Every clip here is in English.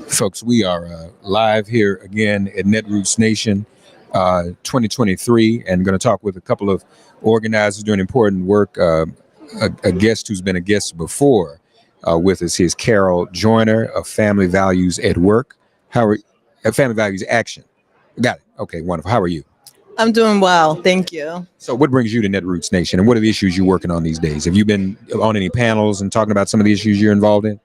Folks, we are live here again at Netroots Nation 2023, and going to talk with a couple of organizers doing important work. A guest who's been a guest before with us is Carol Joyner of Family Values at Work. How are Family Values Action? Got it. Okay, wonderful. How are you? I'm doing well, thank you. So what brings you to Netroots Nation, and what are the issues you're working on these days? Have you been on any panels and talking about some of the issues you're involved in?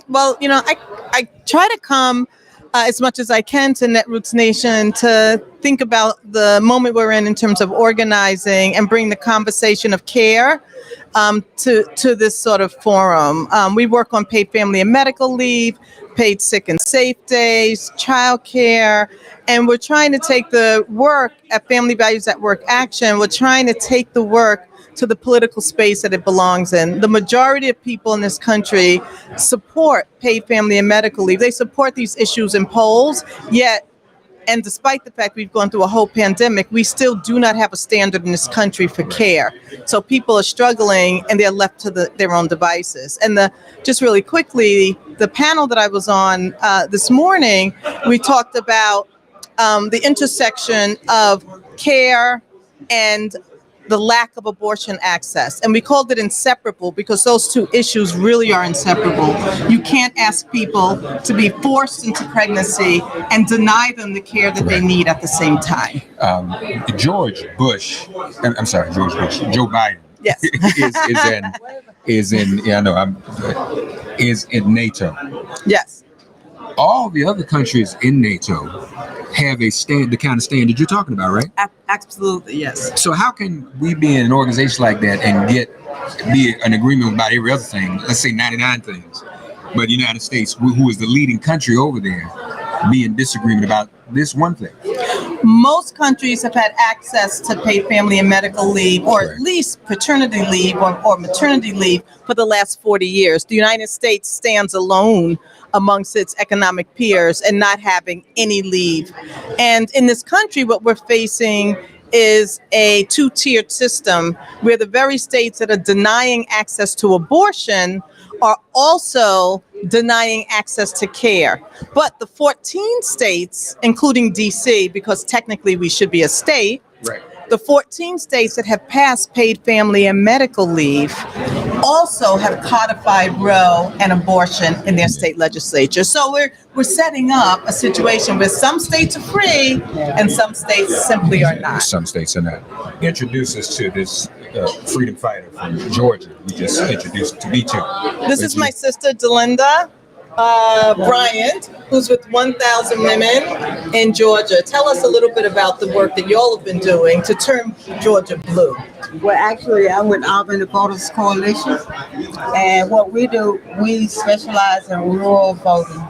Well, I try to come as much as I can to Netroots Nation to think about the moment we're in terms of organizing and bring the conversation of care to this sort of forum. We work on paid family and medical leave, paid sick and safe days, childcare, and we're trying to take the work at Family Values at Work Action. We're trying to take the work to the political space that it belongs in. The majority of people in this country support paid family and medical leave. They support these issues in polls, yet, and despite the fact we've gone through a whole pandemic, we still do not have a standard in this country for care. So people are struggling and they're left to their own devices. And just really quickly, the panel that I was on this morning, we talked about the intersection of care and the lack of abortion access. And we called it inseparable because those two issues really are inseparable. You can't ask people to be forced into pregnancy and deny them the care that they need at the same time. Joe Biden. Yes. is in NATO. Yes. All the other countries in NATO have the kind of standard you're talking about, right? Absolutely, yes. So how can we be in an organization like that and be an agreement about every other thing, let's say 99 things, but the United States, who is the leading country over there, be in disagreement about this one thing? Most countries have had access to paid family and medical leave, or at least paternity leave or maternity leave for the last 40 years. The United States stands alone amongst its economic peers and not having any leave. And in this country, what we're facing is a two-tiered system where the very states that are denying access to abortion are also denying access to care. But the 14 states, including DC, because technically we should be a state, right. The 14 states that have passed paid family and medical leave also have codified Roe and abortion in their state legislature. So we're setting up a situation where some states are free and some states simply are not. Some states are not. Introduce us to this freedom fighter from Georgia. We just introduced to me too. This is my sister, Delinda Bryant, who's with 1,000 Women in Georgia. Tell us a little bit about the work that y'all have been doing to turn Georgia blue. Well, actually, I'm with Auburn Voters Coalition, and what we do, we specialize in rural voting.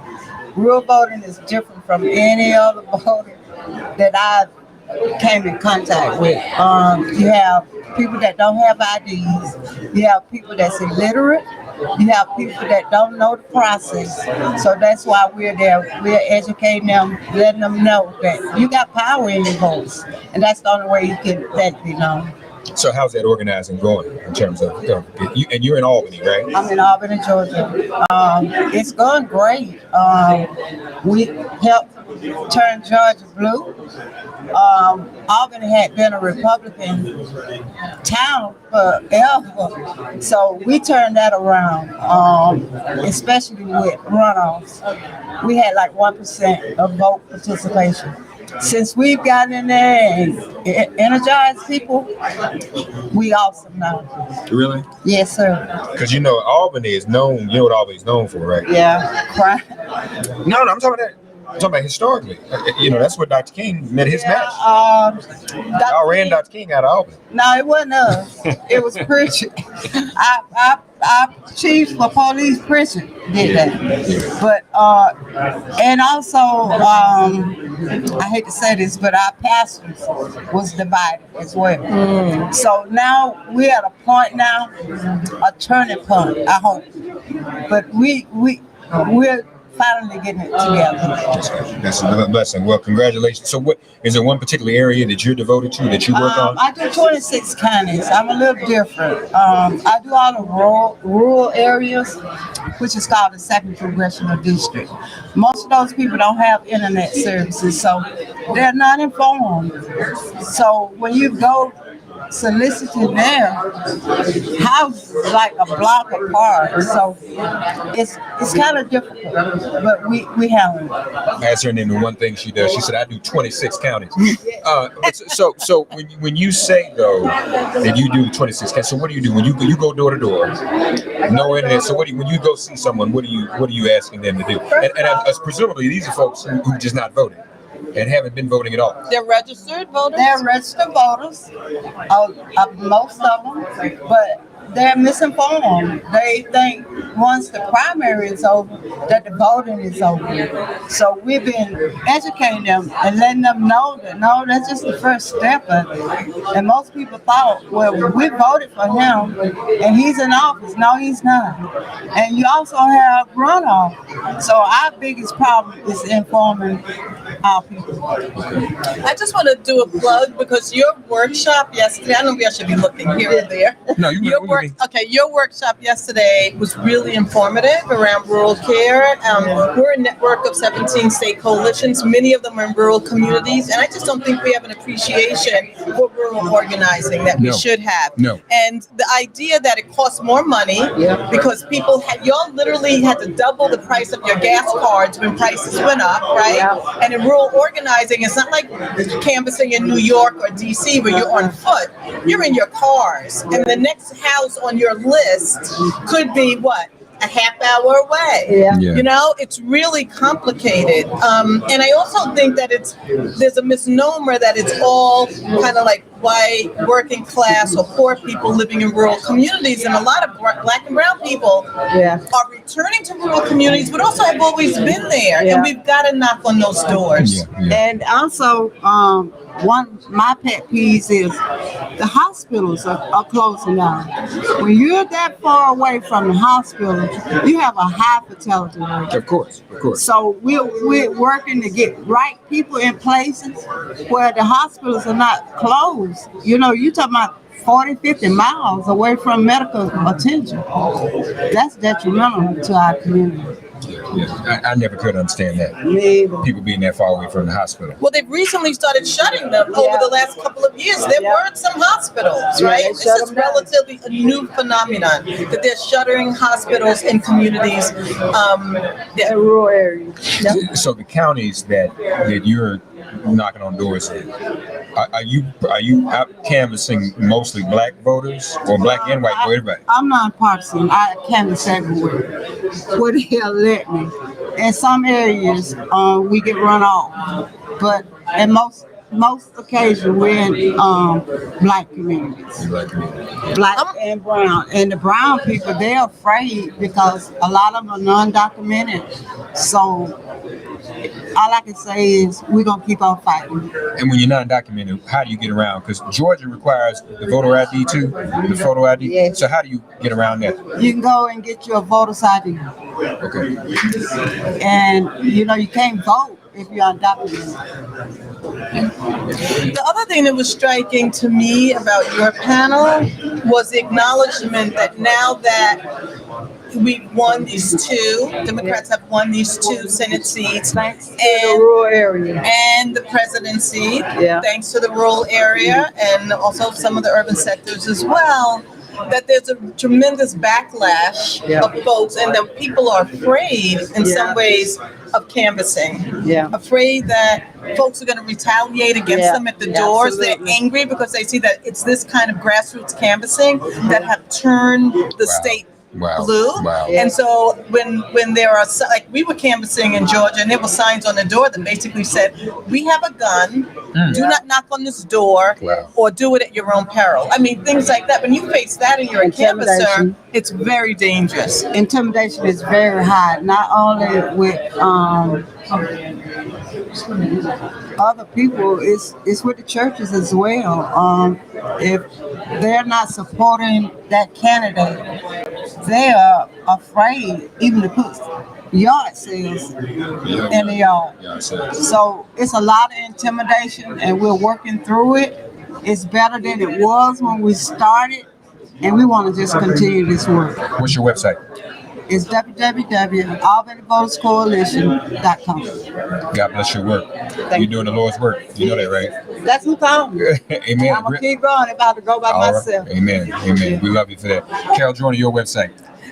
Rural voting is different from any other voting that I came in contact with. You have people that don't have IDs, you have people that's illiterate, you have people that don't know the process. So that's why we're there. We're educating them, letting them know that you got power in your voice, and that's the only way you can that be known. So how's that organizing going in terms of, and you're in Albany, right? I'm in Albany, Georgia. It's going great. We helped turn Georgia blue. Albany had been a Republican town forever, so we turned that around, especially with runoffs. We had like 1% of vote participation. Since we've gotten in there and energized people, we awesome now. Really? Yes, sir. Because Albany is known, you know what Albany is known for, right? Yeah, crime. No, I'm talking about historically. That's where Dr. King met his match. Y'all ran Dr. King out of Albany. No, it wasn't us. It was preaching. Our chief for police preaching did that. But and also I hate to say this, but our pastors was divided as well. So now we're at a point now, a turning point, I hope. But we're finally getting it together. That's another blessing. Well, congratulations. So, what is there one particular area that you're devoted to that you work on? I do 26 counties. I'm a little different. I do all the rural areas, which is called the second congressional district. Most of those people don't have internet services, so they're not informed. So when you go soliciting there, houses like a block apart, so it's kind of difficult, but we handle it. I asked her name the one thing she does. She said, "I do 26 counties." So when you say though that you do 26 counties, so what do you do when you go door to door? No internet. So when you go see someone, what are you asking them to do? And presumably these are folks who just not voted and haven't been voting at all. They're registered voters? They're registered voters, most of them, but they're misinformed. They think once the primary is over, that the voting is over. So we've been educating them and letting them know that, no, that's just the first step of it. And most people thought, well, we voted for him and he's in office. No, he's not. And you also have runoff. So our biggest problem is informing our people. I just want to do a plug because your workshop yesterday, I know we should be looking here and there. No, Your workshop yesterday was really informative around rural care. We're a network of 17 state coalitions. Many of them are in rural communities, and I just don't think we have an appreciation for rural organizing that we should have. No. And the idea that it costs more money because y'all literally had to double the price of your gas cards when prices went up, right? Yeah. And in rural organizing, it's not like canvassing in New York or DC where you're on foot. You're in your cars, and the next house on your list could be what? A half hour away. Yeah. You know, it's really complicated. And I also think that there's a misnomer that it's all kind of like white, working class, or poor people living in rural communities. And a lot of Black and brown people are returning to rural communities, but also have always been there. And we've got to knock on those doors. And also, my pet peeves is the hospitals are closing down. When you're that far away from the hospital, you have a high fatality rate. Of course. So we're working to get right people in places where the hospitals are not closed. You know, you're talking about 40, 50 miles away from medical attention. That's detrimental to our community. I never could understand that. People being that far away from the hospital. Well, they've recently started shutting them over the last couple of years. There weren't some hospitals, right? This is relatively a new phenomenon that they're shuttering hospitals in communities, in rural areas. So the counties that you're knocking on doors in, are you out canvassing mostly Black voters or Black and white or everybody? I'm nonpartisan. I canvass everywhere. Where the hell let me? In some areas, we get run off, but in most occasions we're in Black communities. Black and brown. And the brown people, they're afraid because a lot of them are non-documented. So all I can say is we're going to keep on fighting. And when you're not documented, how do you get around? Because Georgia requires the voter ID too, the photo ID. Yes. So how do you get around that? You can go and get your voter's ID. Okay. And, you know, you can't vote if you're undocumented. The other thing that was striking to me about your panel was the acknowledgement that now that we've won these two, Democrats have won these two Senate seats, Thanks to the rural area. and the presidency, thanks to the rural area and also some of the urban sectors as well, that there's a tremendous backlash of folks and that people are afraid in some ways of canvassing. Afraid that folks are going to retaliate against them at the doors. Absolutely. They're angry because they see that it's this kind of grassroots canvassing that have turned the state blue. And so when there are, like we were canvassing in Georgia and there were signs on the door that basically said, we have a gun, do not knock on this door or do it at your own peril. I mean, things like that. When you face that and you're a canvasser, it's very dangerous. Intimidation is very high, not only with other people, it's with the churches as well. If they're not supporting that candidate, they are afraid even to put yard sales in the yard. So it's a lot of intimidation, and we're working through it. It's better than it was when we started, and we want to just continue this work. What's your website? It's www.albanyvoterscoalition.com. God bless your work. You're doing the Lord's work. You know that, right? That's what I'm Amen. I'm going to keep going if I have to go by All right. myself. Amen. Amen. We love you for that. Carol, join your website.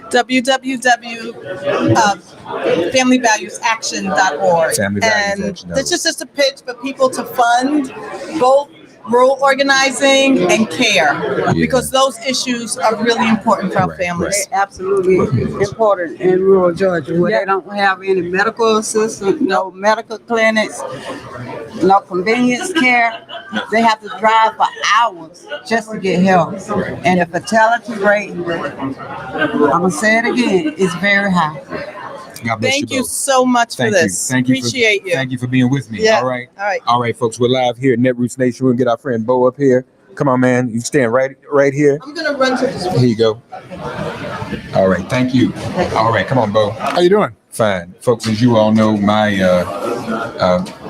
www.familyvaluesaction.org. Family Values And Action. this is just a pitch for people to fund both rural organizing and care, because those issues are really important for our families. They're absolutely important in rural Georgia, where they don't have any medical assistance, no medical clinics, no convenience care. They have to drive for hours just to get help. And the fatality rate, I'm going to say it again, is very high. God bless Thank you both. so much for this. Thank you. Appreciate you. Thank you for being with me. Yeah. All right. All right. All right, folks. We're live here at Netroots Nation. We're gonna get our friend Bo up here. Come on, man. You stand right here. I'm going to run to this. Here you go. All right. Thank you. All right. Come on, Bo. How you doing? Fine, folks. As you all know, my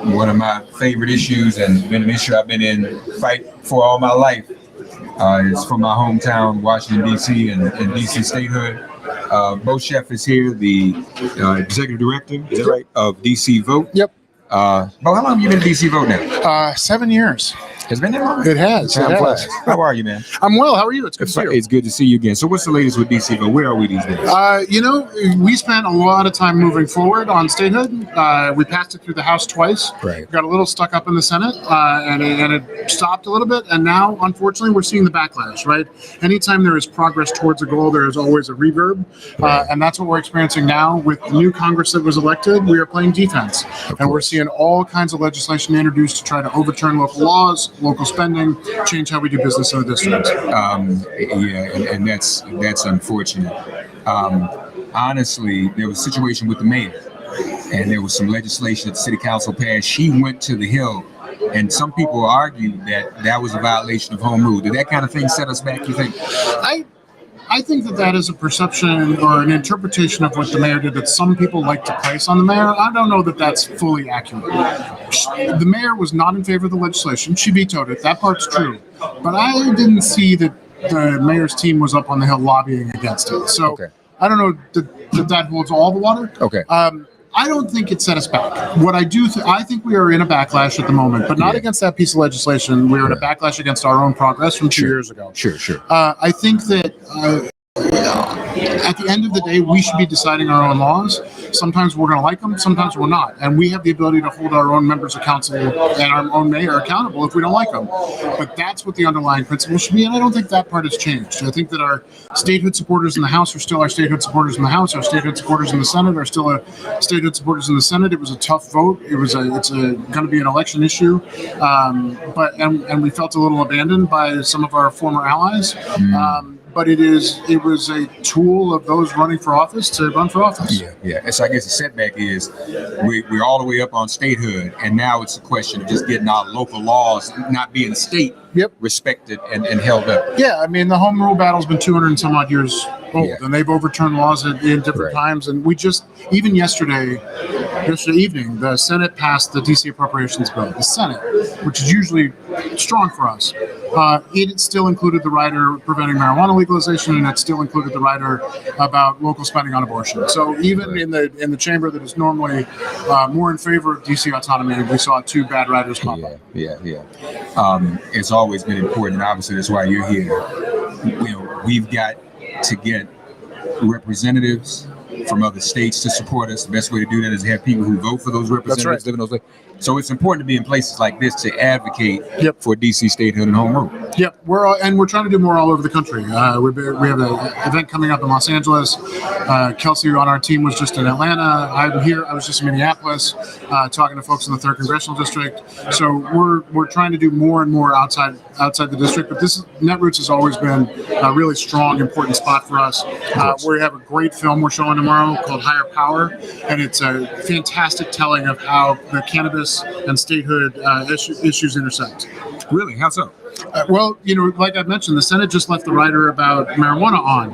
one of my favorite issues, and been an issue I've been in fight for all my life, is from my hometown, Washington D.C. and D.C. statehood. Bo Chef is here, the executive director, is that right, of DC Vote. Yep. Bo, how long have you been at DC Vote now? 7 years. Has been that long? It has. Time It flies. has. How are you, man? I'm well. How are you? It's good to see you. It's good to see you again. So what's the latest with DC Vote? Where are we these days? We spent a lot of time moving forward on statehood. We passed it through the House twice. Right. Got a little stuck up in the Senate, and it stopped a little bit. And now, unfortunately, we're seeing the backlash, right? Anytime there is progress towards a goal, there is always a reverb. And that's what we're experiencing now. With the new Congress that was elected, we are playing defense. And we're seeing all kinds of legislation introduced to try to overturn local laws, local spending, change how we do business in the district. And that's unfortunate. Honestly, there was a situation with the mayor, and there was some legislation that the city council passed. She went to the Hill, and some people argued that was a violation of home rule. Did that kind of thing set us back, you think? I think that is a perception or an interpretation of what the mayor did that some people like to place on the mayor. I don't know that that's fully accurate. The mayor was not in favor of the legislation. She vetoed it. That part's true. But I didn't see that the mayor's team was up on the Hill lobbying against it. So I don't know that holds all the water. Okay. I don't think it set us back. What I do, I think we are in a backlash at the moment, but not against that piece of legislation. We are in a backlash against our own progress from 2 years ago. Sure. I think that at the end of the day, we should be deciding our own laws. Sometimes we're going to like them, sometimes we're not. And we have the ability to hold our own members of council and our own mayor accountable if we don't like them. But that's what the underlying principle should be, and I don't think that part has changed. I think that our statehood supporters in the House are still our statehood supporters in the House. Our statehood supporters in the Senate are still our statehood supporters in the Senate. It was a tough vote. It's going to be an election issue. But we felt a little abandoned by some of our former allies. But it was a tool of those running for office to run for office. Yeah. And so I guess the setback is we're all the way up on statehood, and now it's a question of just getting our local laws not being state respected and held up. Yeah, I mean, the home rule battle's been 200 and some odd years old, and they've overturned laws in different times. And we just, even yesterday evening, the Senate passed the DC appropriations bill. The Senate, which is usually strong for us, it still included the rider preventing marijuana legalization, and it still included the rider about local spending on abortion. So even in the chamber that is normally more in favor of DC autonomy, we saw two bad riders pop up. Yeah. It's always been important, and obviously that's why you're here. We've got to get representatives from other states to support us. The best way to do that is to have people who vote for those representatives live in those places. So it's important to be in places like this to advocate for DC statehood and home rule. Yep, we're trying to do more all over the country. We have an event coming up in Los Angeles. Kelsey on our team was just in Atlanta. I'm here. I was just in Minneapolis, talking to folks in the 3rd Congressional District. So we're trying to do more and more outside the district. But Netroots has always been a really strong, important spot for us. We have a great film we're showing tomorrow called Higher Power, and it's a fantastic telling of how the cannabis and statehood issues intersect. Really? How so? Well, like I mentioned, the Senate just left the rider about marijuana on.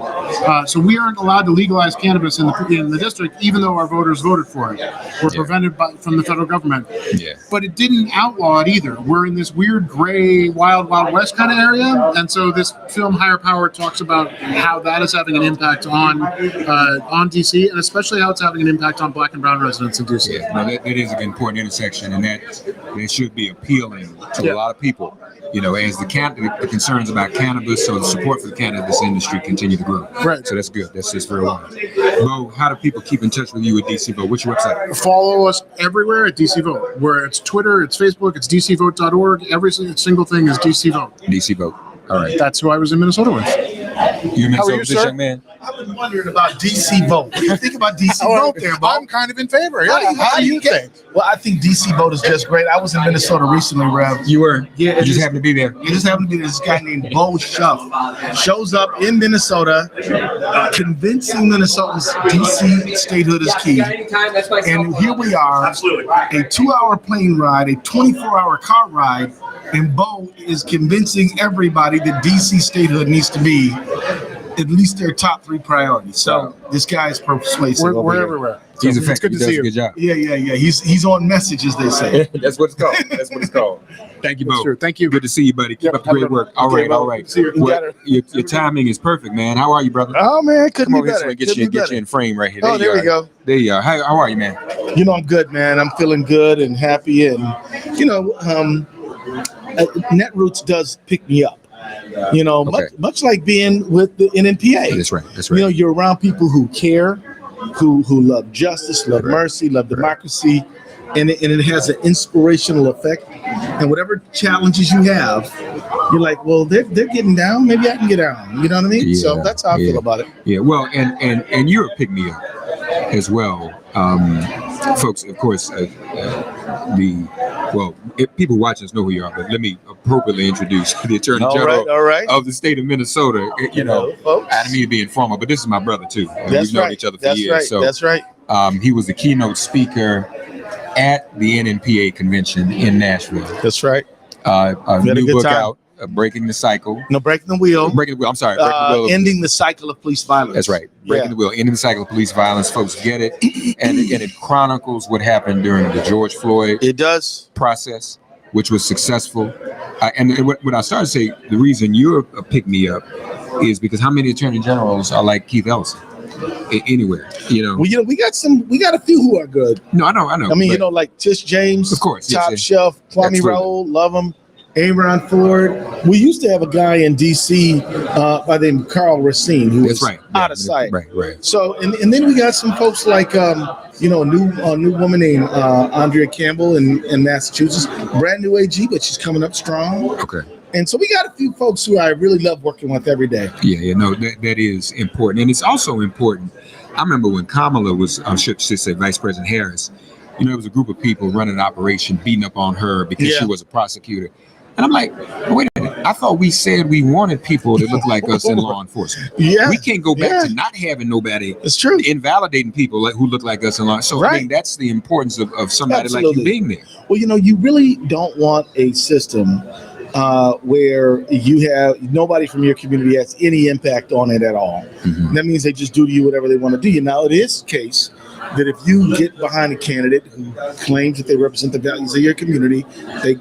So we aren't allowed to legalize cannabis in the district, even though our voters voted for it. We're prevented from the federal government. Yeah. But it didn't outlaw it either. We're in this weird gray, wild west kind of area, and so this film Higher Power talks about how that is having an impact on DC, and especially how it's having an impact on Black and brown residents in DC. Yeah, no, that is an important intersection, and that should be appealing to a lot of people. You know, as the concerns about cannabis or the support for the cannabis industry continue to grow. Right. So that's good. That's just very wise. Bo, how do people keep in touch with you at DC Vote? What's your website? Follow us everywhere at DC Vote, where it's Twitter, it's Facebook, it's DCVote.org. Every single thing is DC Vote. DC Vote. All right. That's who I was in Minnesota with. You in How are Minnesota you, with this sir? young man? I've been wondering about DC Vote. What do you think about DC Vote there, Bo? I'm kind of in favor. Yeah. How do you think? Well, I think DC Vote is just great. I was in Minnesota recently, Rev. You were? Yeah, You just happened to be there. It just happened to be this guy named Bo Shuff. Shows up in Minnesota, convincing Minnesotans DC statehood is key. And here we are, a 2-hour plane ride, a 24-hour car ride, and Bo is convincing everybody that DC statehood needs to be at least their top 3 priorities. So this guy is persuasive. We're everywhere. He's So it's effective. good He to does see a you. good job. Yeah. He's on message, as they say. That's what it's called. That's what it's called. Thank you, That's Bo. true. Thank you. Good to see you, buddy. Keep Yep, up the have a great good work. one. All Okay, right, Bo. all right. See you. Well, Got her. your timing is perfect, man. How are you, brother? Oh man, couldn't Come be over here so better. I get you in frame right here. Oh, there you we are. go. There you are. How are you, man? You know, I'm good, man. I'm feeling good and happy, and Netroots does pick me up. You know, Okay. much like being with the NNPA. That's right. That's right. You know, you're around people who care, who love justice, love mercy, love democracy, and it has an inspirational effect. And whatever challenges you have, you're like, well, they're getting down. Maybe I can get down. You know what I mean? So Yeah, that's how I feel about it. Yeah, well, and you're a pick-me-up as well. Folks, of course, people watching us know who you are, but let me appropriately introduce the Attorney General All right. of the state of Minnesota. You know, folks. I didn't mean to be informal, but this is my brother too. That's We've known right. each other for That's years. right. So That's right. he was the keynote speaker at the NNPA convention in Nashville. That's right. A We had a new good book time. out, Breaking the Cycle. No, breaking the wheel. Breaking the Wheel. I'm sorry. Breaking the Wheel. Ending the cycle of police violence. That's right. Breaking the Wheel, ending the cycle of police violence. Folks get it. And it chronicles what happened during the George Floyd It does. process, which was successful. And when I started to say the reason you're a pick-me-up is because how many attorney generals are like Keith Ellison anywhere, you know? Well, we got a few who are good. No, I know. I mean, but- like Tish James, Of course, yes, Top yes. Shelf, Kwame Absolutely. Raoul, love him. Aaron Ford. We used to have a guy in D.C. By the name of Carl Racine, who That's was right. out of sight. Right. So, and then we got some folks like, a new woman named Andrea Campbell in Massachusetts, brand new AG, but she's coming up strong. Okay. And so we got a few folks who I really love working with every day. Yeah, no, that is important. And it's also important. I remember when Kamala was, I should say Vice President Harris, there was a group of people running an operation, beating up on her because she was a prosecutor. And I'm like, wait a minute. I thought we said we wanted people that look like us in law enforcement. Yeah. We can't go back to not having nobody It's true. invalidating people who look like us in law. So I mean, that's the importance of somebody like Absolutely. you being there. Well, you really don't want a system where you have nobody from your community has any impact on it at all. Mhm. That means they just do to you whatever they want to do. You now, it is the case that if you get behind a candidate who claims that they represent the values of your community,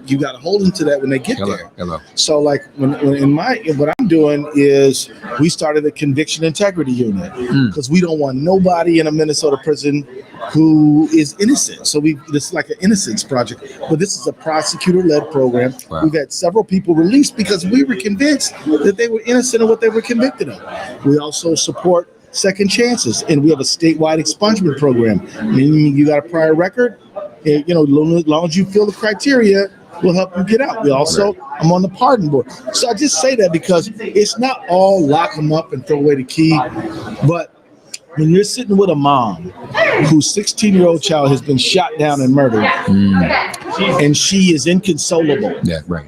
you got to hold them to that when they get there. Hello. So, like what I'm doing is we started a conviction integrity unit because we don't want nobody in a Minnesota prison who is innocent. So this is like an innocence project, but this is a prosecutor-led program. Wow. We've had several people released because we were convinced that they were innocent of what they were convicted of. We also support second chances, and we have a statewide expungement program, meaning you got a prior record, as long as you fill the criteria, we'll help you get out. We also, I'm on the pardon board. So I just say that because it's not all lock them up and throw away the key, but when you're sitting with a mom whose 16-year-old child has been shot down and murdered, and she is inconsolable, Yeah, right.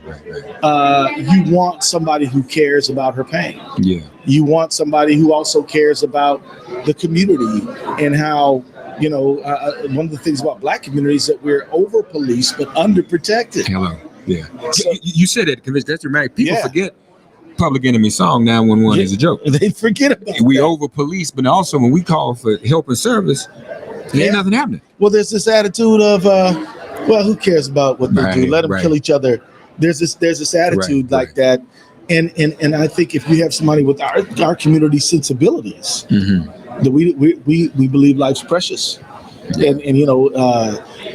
you want somebody who cares about her pain. Yeah. You want somebody who also cares about the community and how, one of the things about Black communities is that we're over policed but under protected. Hello. Yeah. So- You said that conviction. That's dramatic. People Yeah. forget Public Enemy song 911 is a joke. They forget about We that. over police, but also when we call for help and service, ain't nothing happening. Well, there's this attitude of, well, who cares about what they do? Right, Let them right. kill each other. There's this attitude like that, and I think if you have somebody with our community sensibilities, that we believe life's precious, and you know,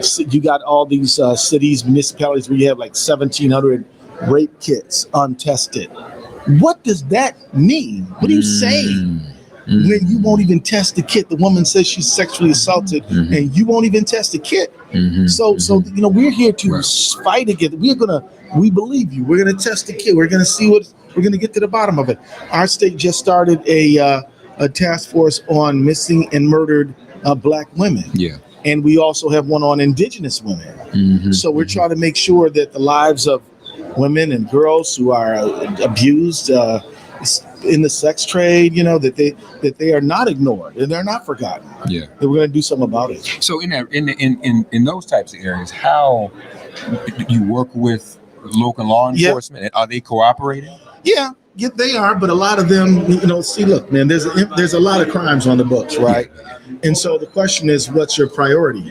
so you got all these cities, municipalities where you have like 1,700 rape kits untested. What does that mean? What are you saying? When you won't even test the kit, the woman says she's sexually assaulted, and you won't even test the kit. So you know, we're here to fight against. We believe you. We're gonna test the kit. We're gonna see we're gonna get to the bottom of it. Our state just started a task force on missing and murdered Black women. Yeah. And we also have one on Indigenous women. So we're trying to make sure that the lives of women and girls who are abused in the sex trade, you know, that they are not ignored and they're not forgotten. Yeah. That we're going to do something about it. So in those types of areas, how do you work with local law enforcement? Are they cooperating? Yeah, they are, but a lot of them, you know, see, look, man, there's a lot of crimes on the books, right? And so the question is, what's your priority?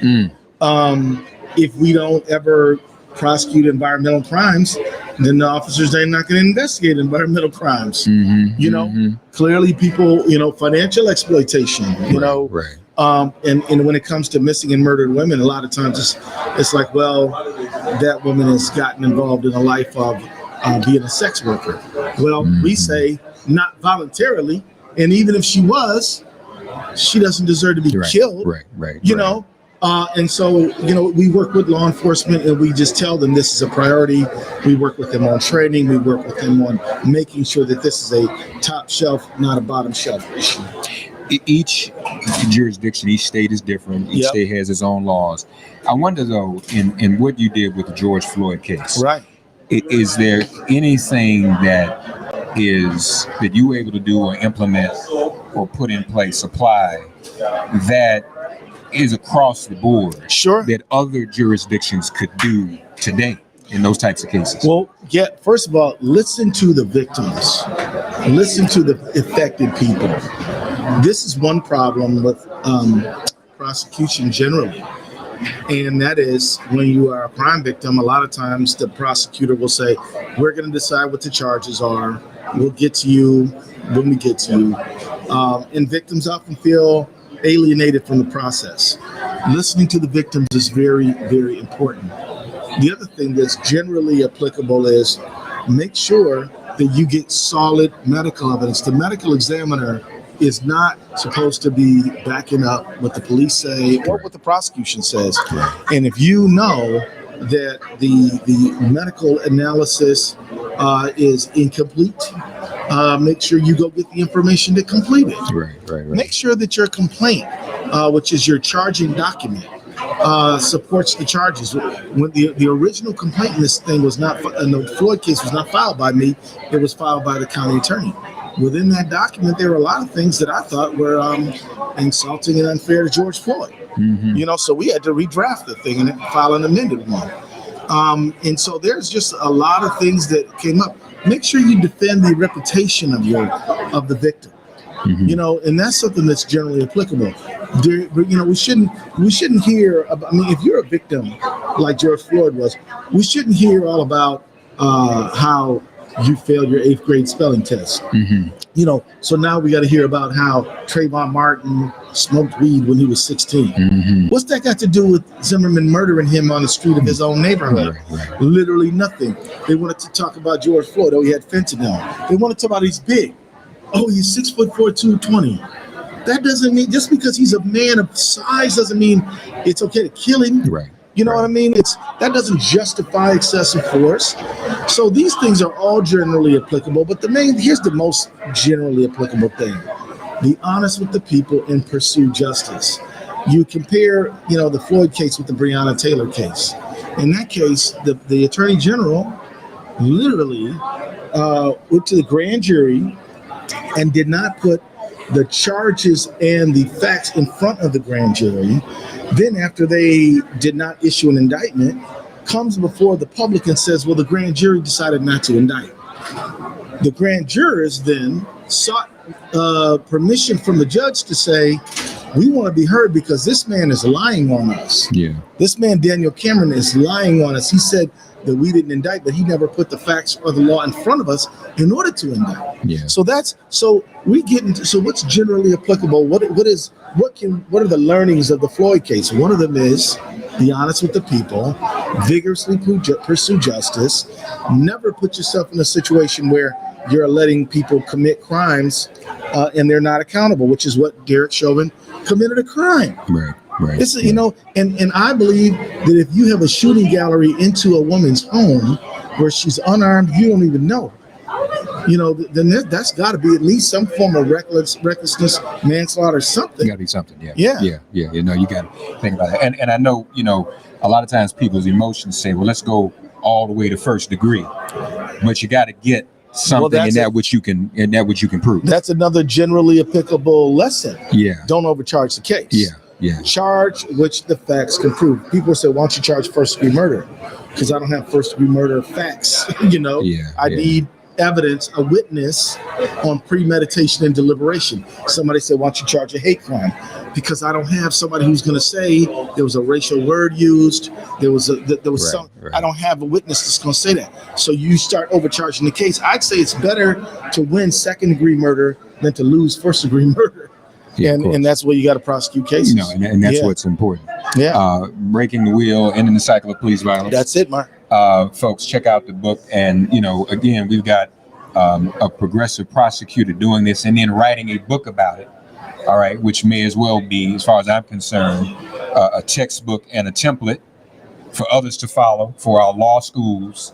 If we don't ever prosecute environmental crimes, then the officers are not going to investigate environmental crimes. You know, clearly people, you know, financial exploitation, you know, and when it comes to missing and murdered women, a lot of times it's like, well, that woman has gotten involved in a life of being a sex worker. Well, we say not voluntarily, and even if she was, she doesn't deserve to be killed. You know. And so, you know, we work with law enforcement and we just tell them this is a priority. We work with them on training. We work with them on making sure that this is a top shelf, not a bottom shelf issue. Each jurisdiction, each state is different. Each state has its own laws. I wonder, though, in what you did with the George Floyd case, is there anything that you were able to do or implement or put in place, apply, that is across the board that other jurisdictions could do today in those types of cases? Well, yeah, first of all, listen to the victims. Listen to the affected people. This is one problem with prosecution generally. And that is when you are a crime victim, a lot of times the prosecutor will say, we're going to decide what the charges are. We'll get to you when we get to you. And victims often feel alienated from the process. Listening to the victims is very, very important. The other thing that's generally applicable is make sure that you get solid medical evidence. The medical examiner is not supposed to be backing up what the police say or what the prosecution says. And if you know that the medical analysis is incomplete, make sure you go get the information to complete it. Make sure that your complaint, which is your charging document, supports the charges. When the original complaint in this thing was not, in the Floyd case was not filed by me, it was filed by the county attorney. Within that document, there were a lot of things that I thought were insulting and unfair to George Floyd. You know, so we had to redraft the thing and file an amended one. And so there's just a lot of things that came up. Make sure you defend the reputation of the victim. You know, and that's something that's generally applicable. You know, we shouldn't hear about, I mean, if you're a victim like George Floyd was, we shouldn't hear all about how you failed your 8th grade spelling test. You know, so now we got to hear about how Trayvon Martin smoked weed when he was 16. What's that got to do with Zimmerman murdering him on the street of his own neighborhood? Literally nothing. They wanted to talk about George Floyd. Oh, he had fentanyl. They wanted to talk about he's big. Oh, he's 6'4", 220. That doesn't mean, just because he's a man of size doesn't mean it's okay to kill him. You know what I mean? That doesn't justify excessive force. So these things are all generally applicable, but here's the most generally applicable thing. Be honest with the people and pursue justice. You compare, you know, the Floyd case with the Breonna Taylor case. In that case, the Attorney General literally went to the grand jury and did not put the charges and the facts in front of the grand jury. Then after they did not issue an indictment, comes before the public and says, well, the grand jury decided not to indict. The grand jurors then sought permission from the judge to say, we want to be heard because this man is lying on us. Yeah. This man, Daniel Cameron, is lying on us. He said that we didn't indict, but he never put the facts or the law in front of us in order to indict. Yeah. So we get into, so what's generally applicable? What are the learnings of the Floyd case? One of them is be honest with the people, vigorously pursue justice, never put yourself in a situation where you're letting people commit crimes and they're not accountable, which is what Derek Chauvin committed a crime. Right. This is, and I believe that if you have a shooting gallery into a woman's home where she's unarmed, you don't even know. Then that's got to be at least some form of recklessness, manslaughter, something. Got to be something. Yeah. Yeah. You got to think about it. And I know, a lot of times people's emotions say, well, let's go all the way to first degree, but you got to get something in that which you can prove. That's another generally applicable lesson. Yeah. Don't overcharge the case. Yeah. Charge which the facts can prove. People say, why don't you charge first degree murder? Because I don't have first degree murder facts. I need evidence, a witness on premeditation and deliberation. Somebody said, why don't you charge a hate crime? Because I don't have somebody who's going to say there was a racial word used. There was some. Right. I don't have a witness that's going to say that. So you start overcharging the case. I'd say it's better to win second degree murder than to lose first degree murder. Yeah, and that's where you got to prosecute cases. And that's what's important. Yeah. Breaking the wheel, ending the cycle of police violence. That's it, Mark. Folks, check out the book. And, again, we've got a progressive prosecutor doing this and then writing a book about it. All right. Which may as well be, as far as I'm concerned, a textbook and a template for others to follow for our law schools,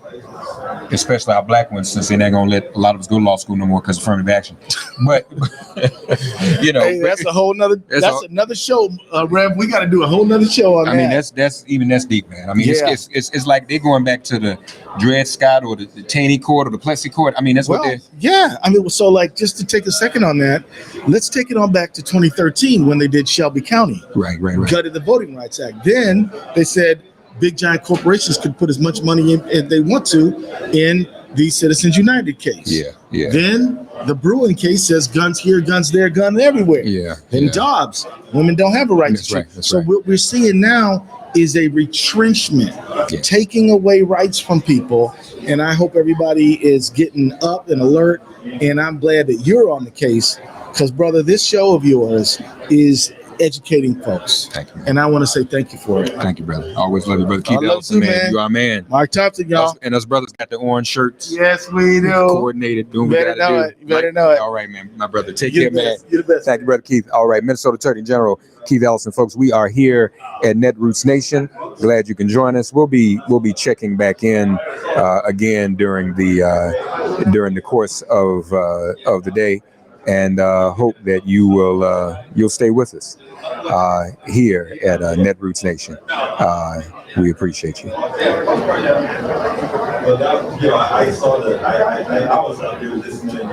especially our black ones, since they're not going to let a lot of us go to law school no more because of affirmative action. But, hey, that's a whole nother, another show, Rev. We got to do a whole nother show on that. I mean, that's deep, man. I mean, it's like they're going back to the Dred Scott or the Taney Court or the Plessy Court. I mean, that's what they're. Yeah. I mean, so like, just to take a second on that, let's take it on back to 2013 when they did Shelby County. Right. Gutted the Voting Rights Act. Then they said, big giant corporations could put as much money in if they want to in the Citizens United case. Yeah. Then the Bruin case says guns here, guns there, gun everywhere. Yeah. Then Dobbs, women don't have a right to shoot. So what we're seeing now is a retrenchment, taking away rights from people. And I hope everybody is getting up and alert. And I'm glad that you're on the case because, brother, this show of yours is educating folks. Thank you, man. And I want to say thank you for it. Thank you, brother. Always love you, brother. Keith Ellison, man. You are man. Mark Thompson, y'all. And us brothers got the orange shirts. Yes, we do. Coordinated. Doing what we gotta do. You better know it. All right, man. My brother. Take care, man. You're the best. Thank you, brother Keith. All right, Minnesota Attorney General Keith Ellison, folks. We are here at Netroots Nation. Glad you can join us. We'll be checking back in again during the course of the day. And hope that you'll stay with us here at Netroots Nation. We appreciate you. Well, I saw that. I was out there listening.